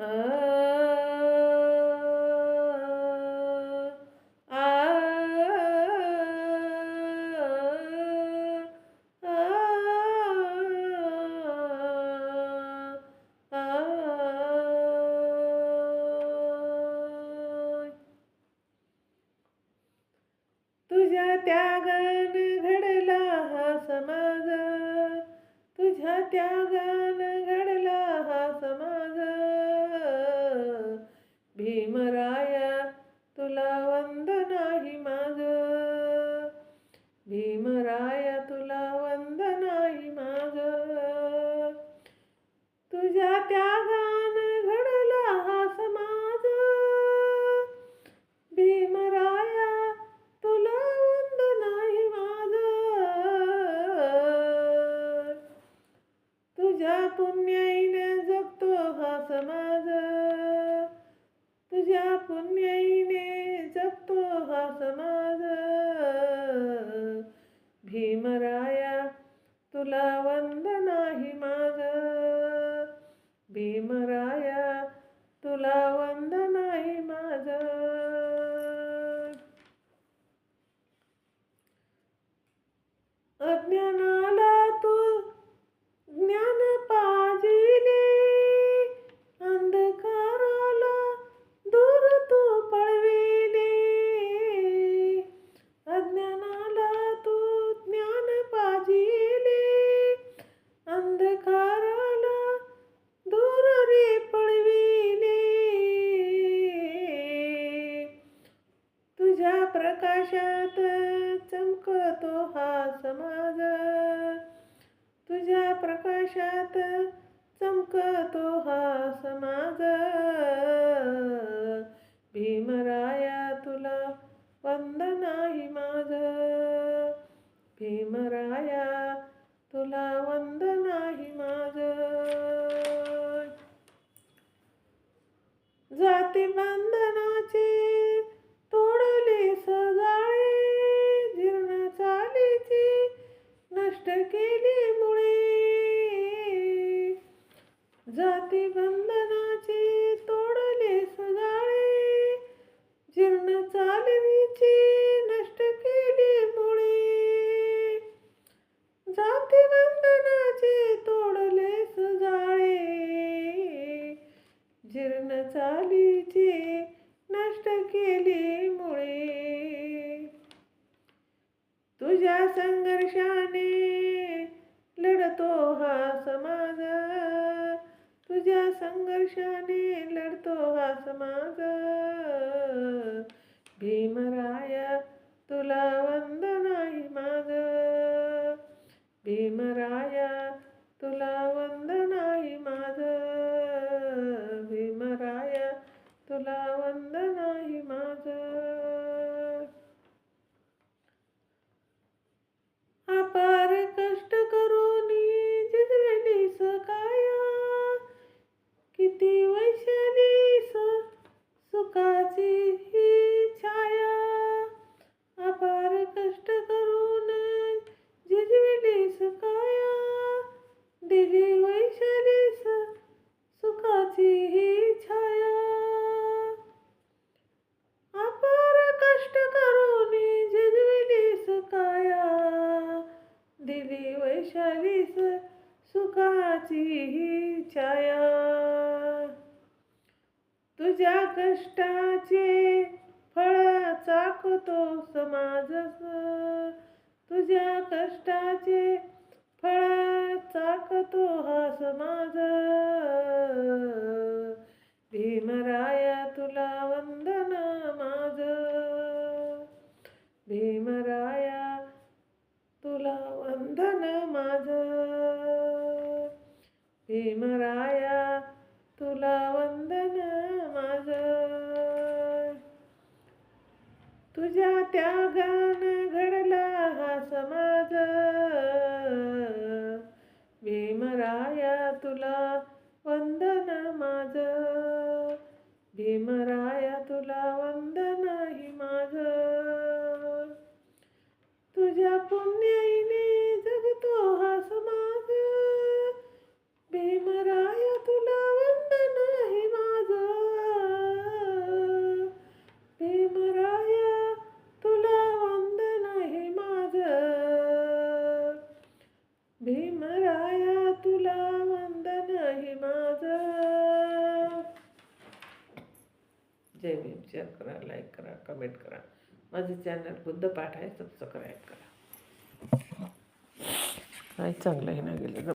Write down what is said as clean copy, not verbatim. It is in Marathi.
आ, आ, तुझ्या त्यागानं घडला हा समाज, तुझ्या त्यागानं घडला हा समाज. भीमराया तुला वंदन आहे माझं, भीमराया तुला वंदन आहे माझं. तुझ्या त्यागानं घडला हा समाज, भीमराया तुला वंदन आहे माझं. तुझ्या पुण्याईने जगतो हा समाज, तुझ्या पुण्याईने जगतो हा समाज. भीमराया तुला वंदन आहे माझं, भीमराया तुला वंदन आहे माझं. अज्ञानाला तू ज्ञान पाजिले, अंधकाराला दूर तू पळविले. अज्ञानाला तू ज्ञान पाजिले, अंधकाराला दूर रे पळविले. तुझ्या प्रकाशात चमकतो हा समाज, तुझ्या प्रकाशात चमकतो हा समाज. भीमराया तुला वंदन आहे माझं, भीमराया तुला वंदन आहे माझं. जाती बंधनाचे तोडले सजाळे, जीर्ण चालीची नष्ट केली मुळे. जाती बंधनाचे तोडले सजाळे, जीर्ण चालीची नष्ट केली मुळे. जाती बंधनाचे तोडले सजाळे, जीर्ण चालीची नष्ट केली मुळे. तुझ्या संघर्षाने लढतो हा समाज, तुझ्या संघर्षाने लढतो हा समाज. भीमराया तुला वंदन आहे माझं, भीमराया तुला वंदन आहे माझं, भीमराया तुला वंदन आहे माझं. अपार कष्ट करूनी जिजवलीस काया, किती वैशालीस सुखाची ही छाया. अपार कष्ट करून जिजवलीस काया, दिली वैशालीस सुखाची ही छाया. अपार कष्ट करून जिजवलीस काया, दिली वैशालीस सुखाची ही छाया. तुझ्या कष्टाचे फळ चाखतो समाज, तुझ्या कष्टाचे फळ चाखतो हा समाज. भीमराया तुला वंदन माझं, भीमराया तुला वंदन माझं, भीमराया तुला वंदन माझं. तुझ्या त्यागानं घडला हा समाज, भीमराया तुला वंदन माझं, भीमराया तुला वंदन आहे माझं. तुझ्या पुण्याईने जगतो हा समाज, भीमराया तुला वंदन आहे माझं. शेअर करा, लाईक करा, कमेंट करा. माझं चॅनल बुद्धपाठ आहे, सबस्क्राईब करा. नाही चांगलंही नाही गेलं.